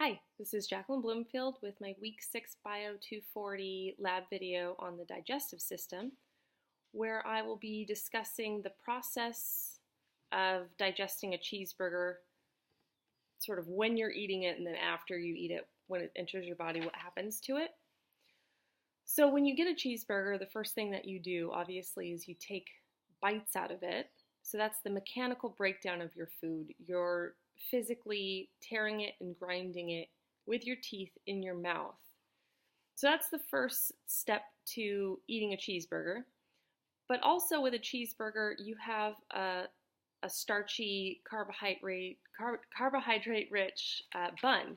Hi, this is Jacqueline Bloomfield with my Week 6 Bio 240 lab video on the digestive system, where I will be discussing the process of digesting a cheeseburger, sort of when you're eating it and then after you eat it, when it enters your body, what happens to it. So when you get a cheeseburger, the first thing that you do, obviously, is you take bites out of it. So that's the mechanical breakdown of your food. You're physically tearing it and grinding it with your teeth in your mouth. So that's the first step to eating a cheeseburger. But also with a cheeseburger, you have a starchy, carbohydrate-rich bun.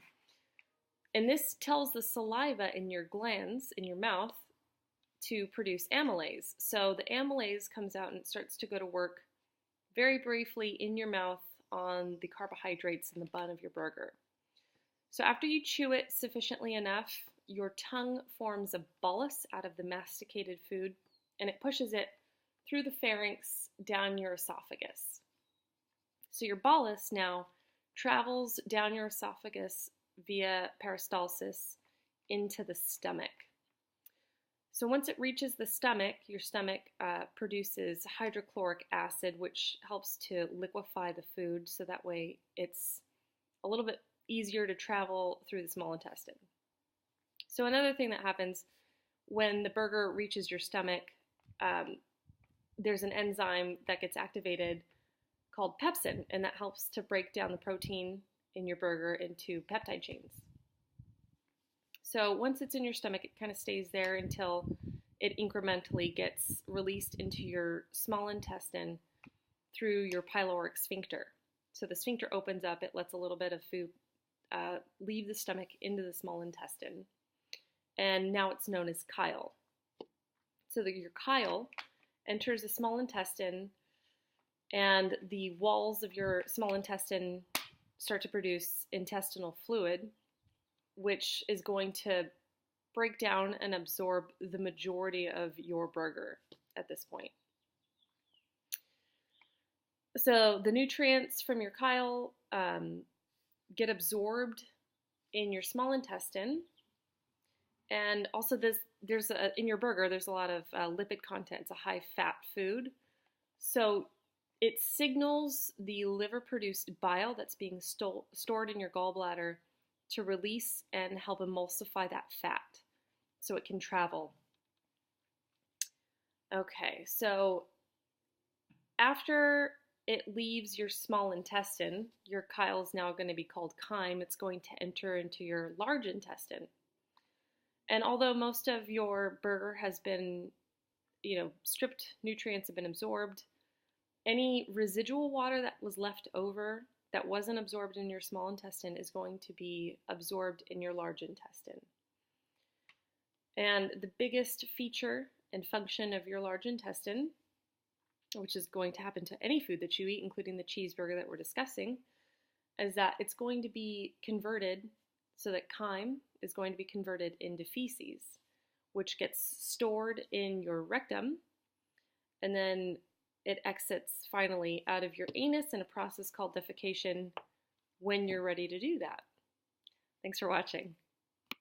And this tells the saliva in your glands, in your mouth, to produce amylase. So the amylase comes out and it starts to go to work very briefly in your mouth on the carbohydrates in the bun of your burger. So after you chew it sufficiently enough, your tongue forms a bolus out of the masticated food, and it pushes it through the pharynx down your esophagus. So your bolus now travels down your esophagus via peristalsis into the stomach. So once it reaches the stomach, your stomach produces hydrochloric acid, which helps to liquefy the food, so that way it's a little bit easier to travel through the small intestine. So another thing that happens when the burger reaches your stomach, there's an enzyme that gets activated called pepsin, and that helps to break down the protein in your burger into peptide chains. So once it's in your stomach, it kind of stays there until it incrementally gets released into your small intestine through your pyloric sphincter. So the sphincter opens up, it lets a little bit of food leave the stomach into the small intestine. And now it's known as chyle. So that your chyle enters the small intestine, and the walls of your small intestine start to produce intestinal fluid, which is going to break down and absorb the majority of your burger at this point. So the nutrients from your chyle get absorbed in your small intestine, and also in your burger there's a lot of lipid content. It's a high-fat food, so it signals the liver-produced bile that's being stored in your gallbladder to release and help emulsify that fat so it can travel. Okay, so after it leaves your small intestine, your chyle is now going to be called chyme. It's going to enter into your large intestine. And although most of your burger has been, stripped nutrients have been absorbed, any residual water that was left over that wasn't absorbed in your small intestine is going to be absorbed in your large intestine. And the biggest feature and function of your large intestine, which is going to happen to any food that you eat, including the cheeseburger that we're discussing, is that it's going to be converted so that chyme is going to be converted into feces, which gets stored in your rectum, and then it exits finally out of your anus in a process called defecation when you're ready to do that. Thanks for watching.